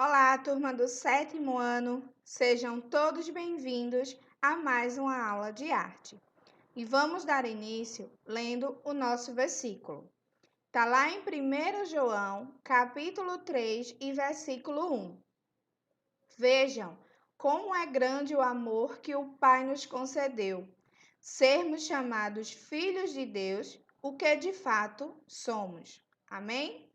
Olá, turma do sétimo ano, sejam todos bem-vindos a mais uma aula de arte. E vamos dar início lendo o nosso versículo. Está lá em 1 João, capítulo 3 e versículo 1. Vejam como é grande o amor que o Pai nos concedeu, sermos chamados filhos de Deus, o que de fato somos. Amém?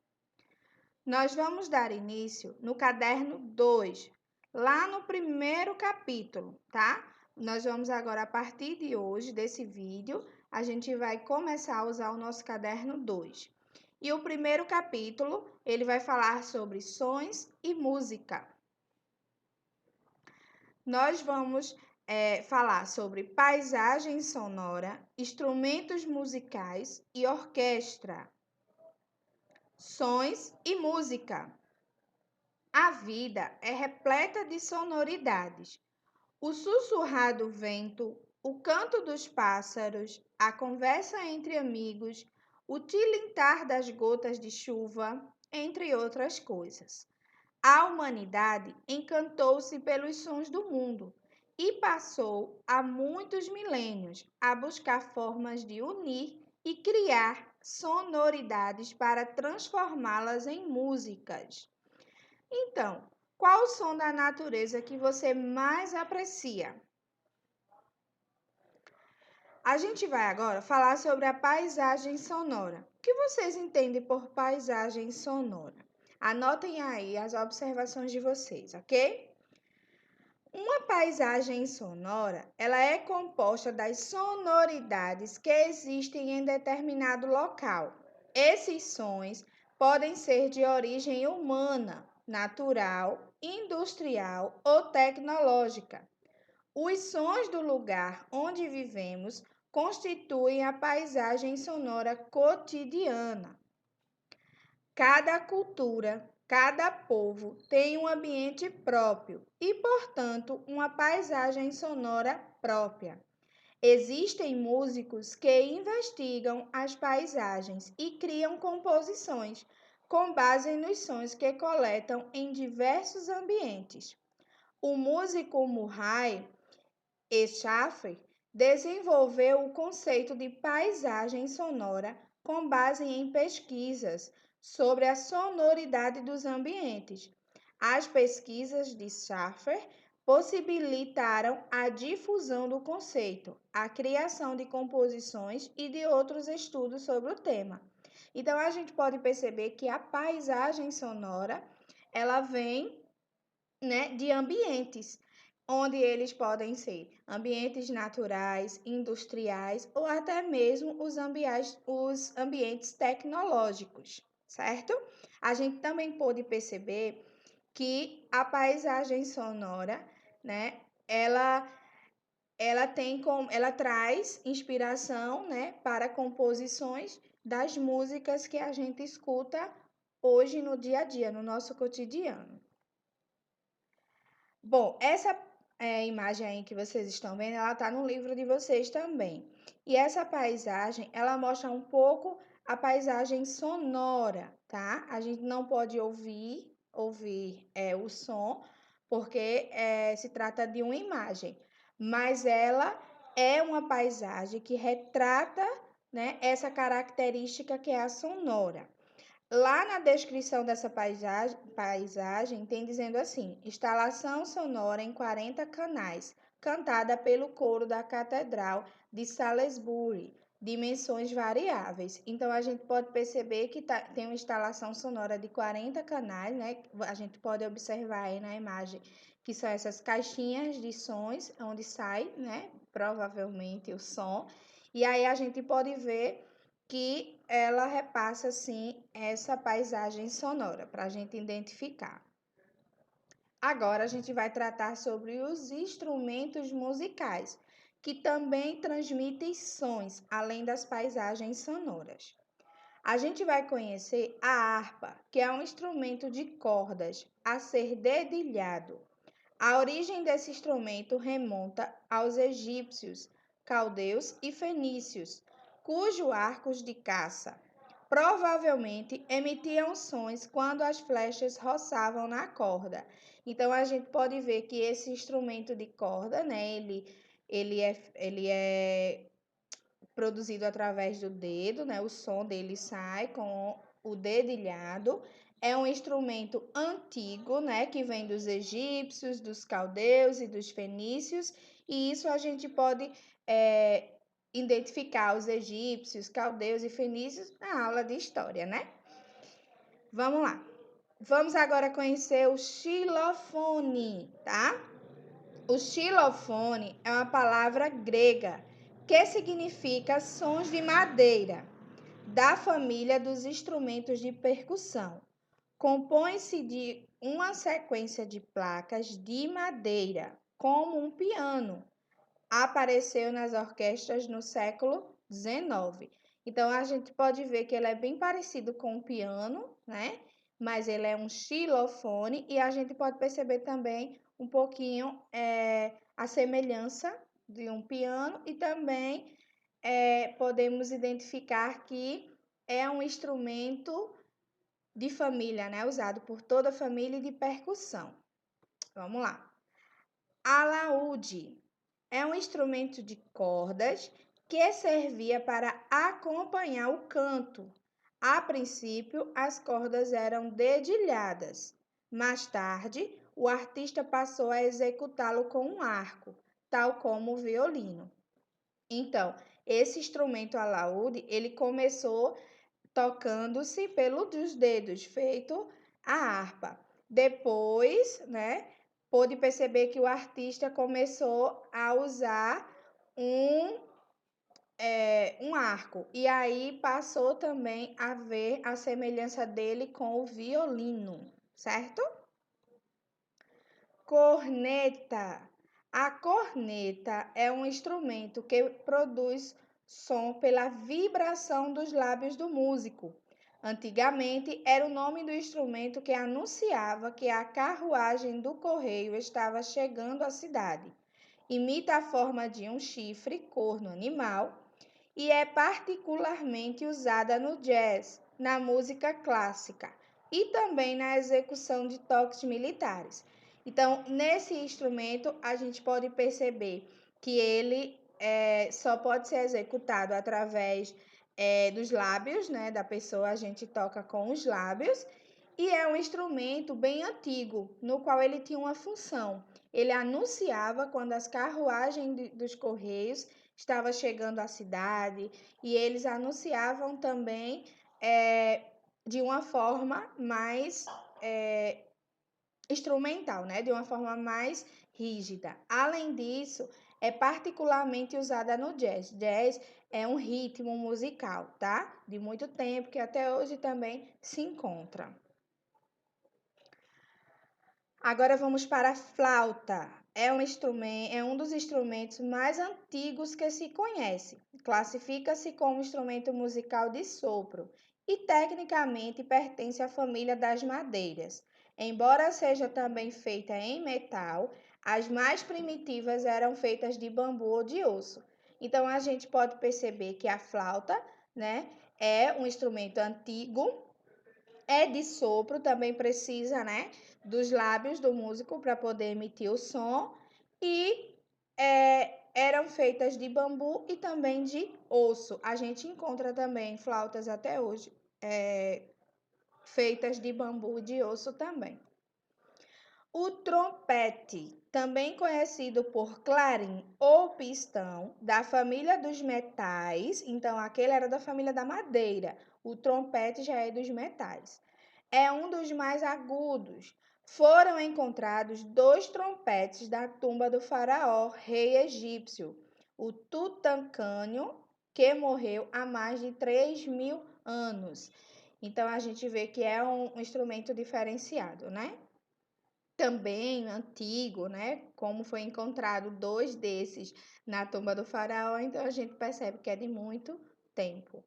Nós vamos dar início no caderno 2, lá no primeiro capítulo, tá? Nós vamos agora, a partir de hoje, desse vídeo, a gente vai começar a usar o nosso caderno 2. E o primeiro capítulo, ele vai falar sobre sons e música. Nós vamos falar sobre paisagem sonora, instrumentos musicais e orquestra. Sons e música. A vida é repleta de sonoridades. O sussurrar do vento, o canto dos pássaros, a conversa entre amigos, o tilintar das gotas de chuva, entre outras coisas. A humanidade encantou-se pelos sons do mundo e passou há muitos milênios a buscar formas de unir e criar sonoridades para transformá-las em músicas. Então, qual o som da natureza que você mais aprecia? A gente vai agora falar sobre a paisagem sonora. O que vocês entendem por paisagem sonora? Anotem aí as observações de vocês, ok? Uma paisagem sonora, ela é composta das sonoridades que existem em determinado local. Esses sons podem ser de origem humana, natural, industrial ou tecnológica. Os sons do lugar onde vivemos constituem a paisagem sonora cotidiana. Cada cultura, cada povo tem um ambiente próprio e, portanto, uma paisagem sonora própria. Existem músicos que investigam as paisagens e criam composições com base nos sons que coletam em diversos ambientes. O músico Murray Schaffer desenvolveu o conceito de paisagem sonora com base em pesquisas sobre a sonoridade dos ambientes. As pesquisas de Schaffer possibilitaram a difusão do conceito, a criação de composições e de outros estudos sobre o tema. Então, a gente pode perceber que a paisagem sonora, ela vem, de ambientes, onde eles podem ser ambientes naturais, industriais ou até mesmo os ambientes tecnológicos, certo? A gente também pode perceber que a paisagem sonora, né, ela traz inspiração, né, para composições das músicas que a gente escuta hoje no dia a dia, no nosso cotidiano. Bom, essa imagem aí que vocês estão vendo, ela está no livro de vocês também. E essa paisagem, ela mostra um pouco a paisagem sonora, tá? A gente não pode ouvir o som, porque se trata de uma imagem. Mas ela é uma paisagem que retrata, né, essa característica que é a sonora. Lá na descrição dessa paisagem tem dizendo assim: instalação sonora em 40 canais, cantada pelo coro da Catedral de Salisbury, dimensões variáveis. Então a gente pode perceber que tem uma instalação sonora de 40 canais, né? A gente pode observar aí na imagem que são essas caixinhas de sons onde sai, né? Provavelmente o som. E aí a gente pode ver que ela repassa, assim, essa paisagem sonora para a gente identificar. Agora a gente vai tratar sobre os instrumentos musicais, que também transmitem sons, além das paisagens sonoras. A gente vai conhecer a harpa, que é um instrumento de cordas a ser dedilhado. A origem desse instrumento remonta aos egípcios, caldeus e fenícios, cujos arcos de caça provavelmente emitiam sons quando as flechas roçavam na corda. Então, a gente pode ver que esse instrumento de corda, né, ele é produzido através do dedo, né? O som dele sai com o dedilhado. É um instrumento antigo, né? Que vem dos egípcios, dos caldeus e dos fenícios. E isso a gente pode identificar os egípcios, caldeus e fenícios na aula de história, né? Vamos lá. Vamos agora conhecer o xilofone, tá? O xilofone é uma palavra grega que significa sons de madeira, da família dos instrumentos de percussão. Compõe-se de uma sequência de placas de madeira, como um piano. Apareceu nas orquestras no século XIX. Então, a gente pode ver que ele é bem parecido com o piano, né? Mas ele é um xilofone e a gente pode perceber também um pouquinho a semelhança de um piano e também podemos identificar que é um instrumento de família, né? Usado por toda a família de percussão. Vamos lá. Alaúde é um instrumento de cordas que servia para acompanhar o canto. A princípio, as cordas eram dedilhadas. Mais tarde, o artista passou a executá-lo com um arco, tal como o violino. Então, esse instrumento alaúde, ele começou tocando-se pelos dedos, feito a harpa. Depois, né, pôde perceber que o artista começou a usar um arco. E aí passou também a ver a semelhança dele com o violino, certo? Corneta. A corneta é um instrumento que produz som pela vibração dos lábios do músico. Antigamente, era o nome do instrumento que anunciava que a carruagem do correio estava chegando à cidade. Imita a forma de um chifre, corno animal, e é particularmente usada no jazz, na música clássica e também na execução de toques militares. Então, nesse instrumento, a gente pode perceber que ele só pode ser executado através dos lábios, né, da pessoa, a gente toca com os lábios, e é um instrumento bem antigo, no qual ele tinha uma função. Ele anunciava quando as carruagens dos correios estavam chegando à cidade, e eles anunciavam também de uma forma mais instrumental, né? De uma forma mais rígida. Além disso, é particularmente usada no jazz. Jazz é um ritmo musical, tá? De muito tempo que até hoje também se encontra. Agora vamos para a flauta. É um dos instrumentos mais antigos que se conhece. Classifica-se como instrumento musical de sopro e tecnicamente pertence à família das madeiras. Embora seja também feita em metal, as mais primitivas eram feitas de bambu ou de osso. Então a gente pode perceber que a flauta, né, é um instrumento antigo, é de sopro, também precisa, né, dos lábios do músico para poder emitir o som e eram feitas de bambu e também de osso. A gente encontra também flautas até hoje feitas de bambu e de osso também. O trompete, também conhecido por clarim ou pistão, da família dos metais, então aquele era da família da madeira, o trompete já é dos metais. É um dos mais agudos. Foram encontrados 2 trompetes da tumba do faraó, rei egípcio, o Tutancâmon, que morreu há mais de 3.000 anos. Então, a gente vê que é um instrumento diferenciado, né? Também antigo, né? Como foi encontrado 2 desses na tumba do faraó, então a gente percebe que é de muito tempo.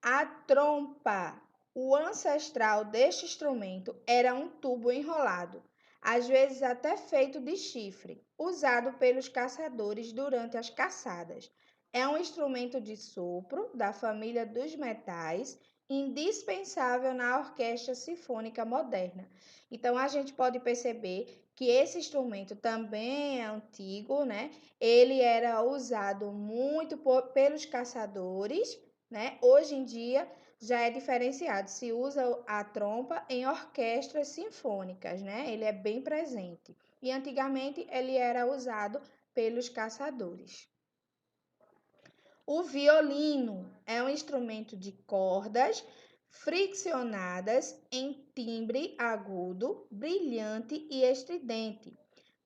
A trompa, o ancestral deste instrumento, era um tubo enrolado, às vezes até feito de chifre, usado pelos caçadores durante as caçadas. É um instrumento de sopro da família dos metais indispensável na orquestra sinfônica moderna. Então, a gente pode perceber que esse instrumento também é antigo, né? Ele era usado muito pelos caçadores, né? Hoje em dia já é diferenciado, se usa a trompa em orquestras sinfônicas, né? Ele é bem presente. E antigamente ele era usado pelos caçadores. O violino é um instrumento de cordas friccionadas em timbre agudo, brilhante e estridente.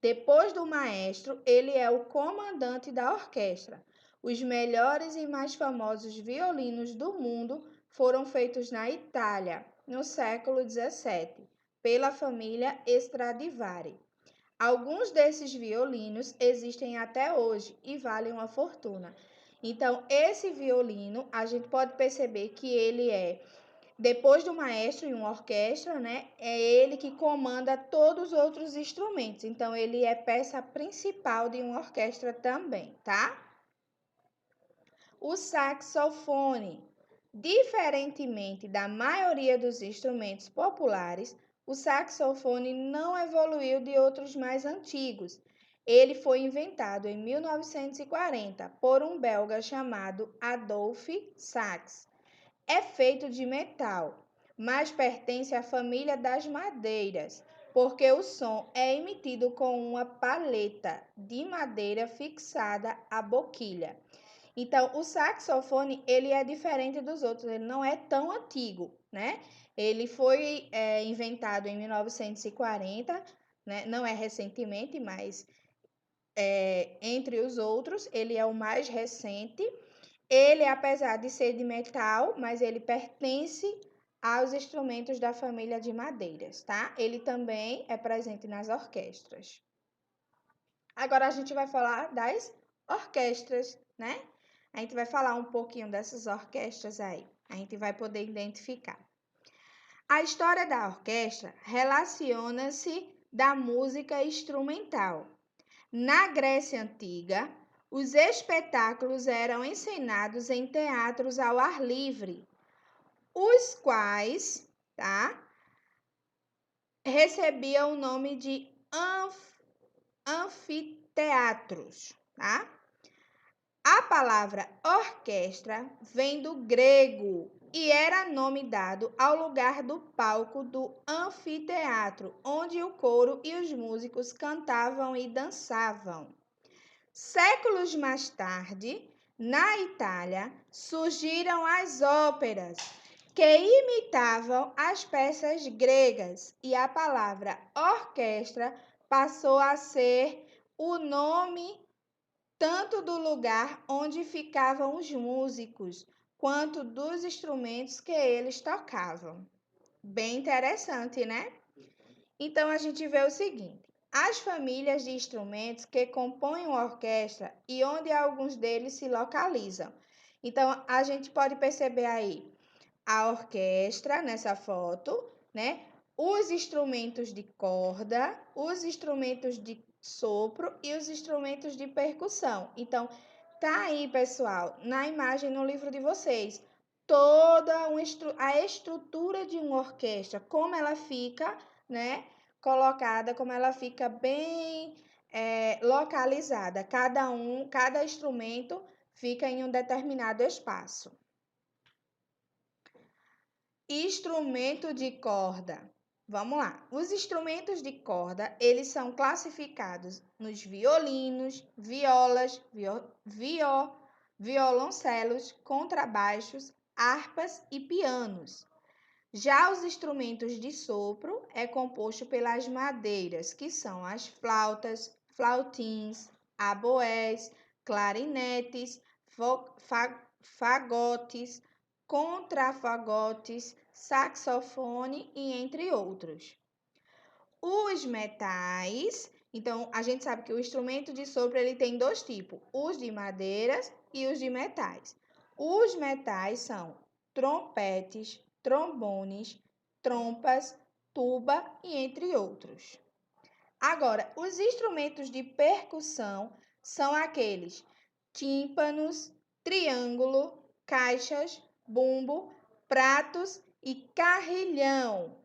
Depois do maestro, ele é o comandante da orquestra. Os melhores e mais famosos violinos do mundo foram feitos na Itália, no século XVII, pela família Stradivari. Alguns desses violinos existem até hoje e valem uma fortuna. Então, esse violino, a gente pode perceber que ele é, depois do maestro em uma orquestra, né? É ele que comanda todos os outros instrumentos. Então, ele é peça principal de uma orquestra também, tá? O saxofone. Diferentemente da maioria dos instrumentos populares, o saxofone não evoluiu de outros mais antigos. Ele foi inventado em 1940 por um belga chamado Adolphe Sax. É feito de metal, mas pertence à família das madeiras, porque o som é emitido com uma paleta de madeira fixada à boquilha. Então, o saxofone, ele é diferente dos outros, ele não é tão antigo, né? Ele foi inventado em 1940, né? Não é recentemente, mas entre os outros, ele é o mais recente. Ele, apesar de ser de metal, mas ele pertence aos instrumentos da família de madeiras, tá? Ele também é presente nas orquestras. Agora a gente vai falar das orquestras, né? A gente vai falar um pouquinho dessas orquestras aí. A gente vai poder identificar. A história da orquestra relaciona-se da música instrumental. Na Grécia Antiga, os espetáculos eram encenados em teatros ao ar livre, os quais, tá, recebiam o nome de anfiteatros, tá? A palavra orquestra vem do grego e era nome dado ao lugar do palco do anfiteatro, onde o coro e os músicos cantavam e dançavam. Séculos mais tarde, na Itália, surgiram as óperas, que imitavam as peças gregas, e a palavra orquestra passou a ser o nome tanto do lugar onde ficavam os músicos, quanto dos instrumentos que eles tocavam. Bem interessante, né? Então a gente vê o seguinte: as famílias de instrumentos que compõem uma orquestra e onde alguns deles se localizam. Então a gente pode perceber aí a orquestra nessa foto, né? Os instrumentos de corda, os instrumentos de sopro e os instrumentos de percussão. Então, tá aí, pessoal, na imagem no livro de vocês, toda a estrutura de uma orquestra, como ela fica, né? Colocada, como ela fica bem localizada. Cada instrumento fica em um determinado espaço. Instrumento de corda. Vamos lá. Os instrumentos de corda, eles são classificados nos violinos, violas, violoncelos, contrabaixos, harpas e pianos. Já os instrumentos de sopro é composto pelas madeiras, que são as flautas, flautins, aboés, clarinetes, fagotes, contrafagotes, saxofone e entre outros. Os metais, então a gente sabe que o instrumento de sopro ele tem dois tipos, os de madeiras e os de metais. Os metais são trompetes, trombones, trompas, tuba e entre outros. Agora, os instrumentos de percussão são aqueles tímpanos, triângulo, caixas, bumbo, pratos e carrilhão,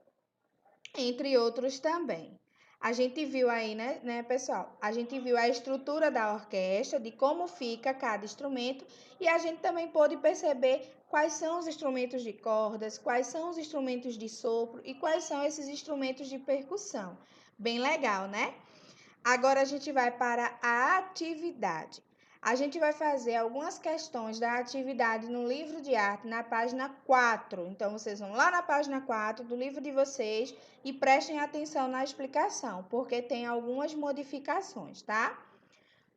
entre outros também. A gente viu aí, né, pessoal? A gente viu a estrutura da orquestra, de como fica cada instrumento, e a gente também pôde perceber quais são os instrumentos de cordas, quais são os instrumentos de sopro e quais são esses instrumentos de percussão. Bem legal, né? Agora a gente vai para a atividade. A gente vai fazer algumas questões da atividade no livro de arte, na página 4. Então, vocês vão lá na página 4 do livro de vocês e prestem atenção na explicação, porque tem algumas modificações, tá?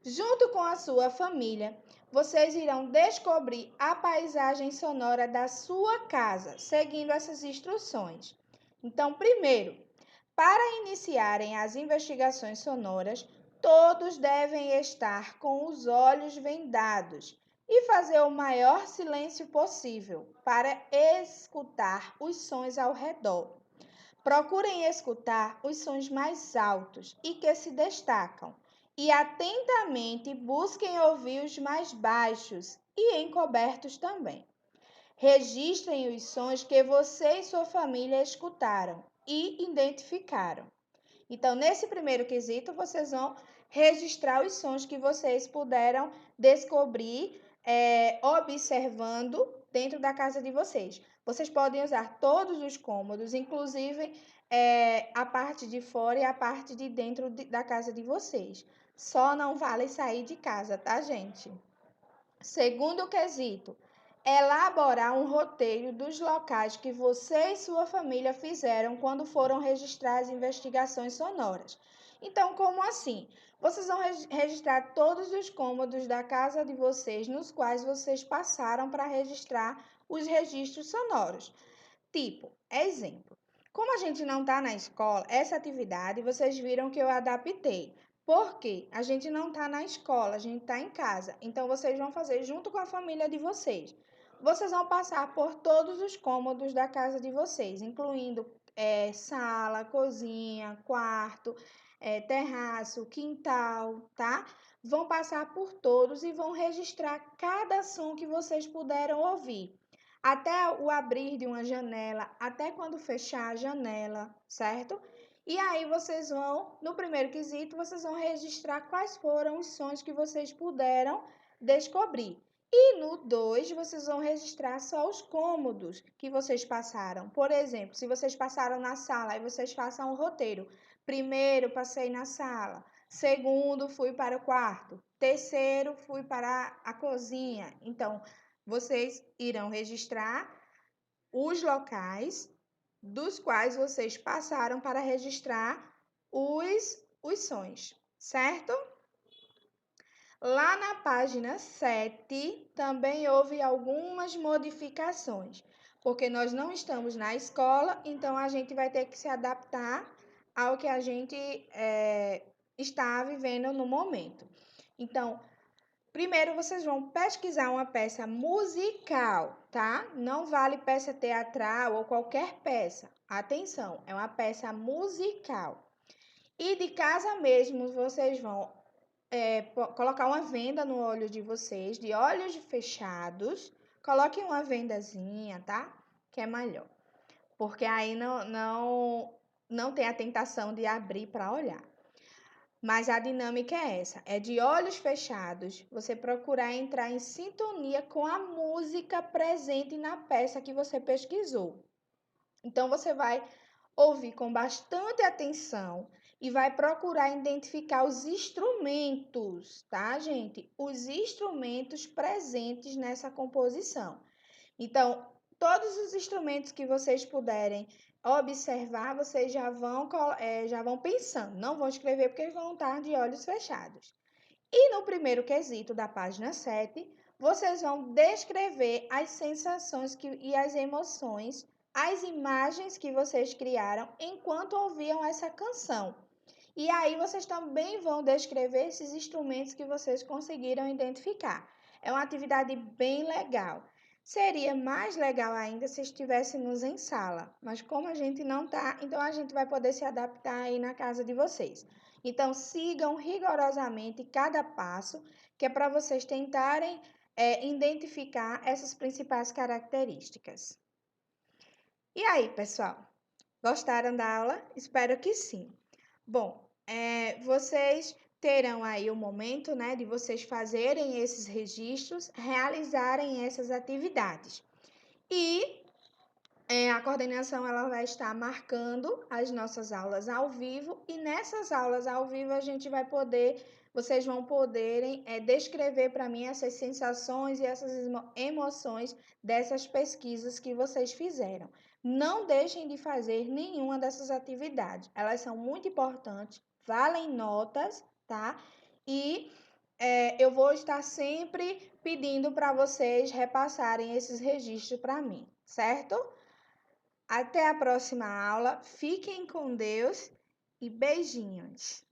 Junto com a sua família, vocês irão descobrir a paisagem sonora da sua casa, seguindo essas instruções. Então, primeiro, para iniciarem as investigações sonoras, todos devem estar com os olhos vendados e fazer o maior silêncio possível para escutar os sons ao redor. Procurem escutar os sons mais altos e que se destacam, e atentamente busquem ouvir os mais baixos e encobertos também. Registrem os sons que você e sua família escutaram e identificaram. Então, nesse primeiro quesito, vocês vão registrar os sons que vocês puderam descobrir observando dentro da casa de vocês. Vocês podem usar todos os cômodos, inclusive a parte de fora e a parte de dentro da casa de vocês. Só não vale sair de casa, tá, gente? Segundo quesito, elaborar um roteiro dos locais que você e sua família fizeram quando foram registrar as investigações sonoras. Então, como assim? Vocês vão registrar todos os cômodos da casa de vocês nos quais vocês passaram para registrar os registros sonoros. Tipo, exemplo, como a gente não está na escola, essa atividade vocês viram que eu adaptei. Porque a gente não está na escola, a gente está em casa. Então, vocês vão fazer junto com a família de vocês. Vocês vão passar por todos os cômodos da casa de vocês, incluindo sala, cozinha, quarto, terraço, quintal, tá? Vão passar por todos e vão registrar cada som que vocês puderam ouvir. Até o abrir de uma janela, até quando fechar a janela, certo? E aí vocês vão, no primeiro quesito, vocês vão registrar quais foram os sons que vocês puderam descobrir. E no 2, vocês vão registrar só os cômodos que vocês passaram. Por exemplo, se vocês passaram na sala, aí vocês façam o roteiro. Primeiro, passei na sala. Segundo, fui para o quarto. Terceiro, fui para a cozinha. Então, vocês irão registrar os locais dos quais vocês passaram para registrar os sons, certo? Lá na página 7 também houve algumas modificações, porque nós não estamos na escola, então a gente vai ter que se adaptar ao que a gente está vivendo no momento. Então, primeiro vocês vão pesquisar uma peça musical, tá? Não vale peça teatral ou qualquer peça. Atenção, é uma peça musical. E de casa mesmo, vocês vão colocar uma venda no olho de vocês, de olhos fechados. Coloquem uma vendazinha, tá? Que é melhor. Porque aí não tem a tentação de abrir para olhar. Mas a dinâmica é essa, é de olhos fechados, você procurar entrar em sintonia com a música presente na peça que você pesquisou. Então, você vai ouvir com bastante atenção e vai procurar identificar os instrumentos, tá, gente? Os instrumentos presentes nessa composição. Então, todos os instrumentos que vocês puderem observar, vocês já vão pensando. Não vão escrever porque vão estar de olhos fechados. E no primeiro quesito da página 7, vocês vão descrever as sensações e as emoções, as imagens que vocês criaram enquanto ouviam essa canção. E aí vocês também vão descrever esses instrumentos que vocês conseguiram identificar. É uma atividade bem legal. Seria mais legal ainda se estivéssemos em sala, mas como a gente não está, então a gente vai poder se adaptar aí na casa de vocês. Então, sigam rigorosamente cada passo, que é para vocês tentarem identificar essas principais características. E aí, pessoal? Gostaram da aula? Espero que sim. Bom, vocês terão aí o momento, né, de vocês fazerem esses registros, realizarem essas atividades. E a coordenação ela vai estar marcando as nossas aulas ao vivo e nessas aulas ao vivo vocês vão poderem descrever para mim essas sensações e essas emoções dessas pesquisas que vocês fizeram. Não deixem de fazer nenhuma dessas atividades, elas são muito importantes, valem notas, tá? E eu vou estar sempre pedindo para vocês repassarem esses registros para mim, certo? Até a próxima aula. Fiquem com Deus e beijinhos.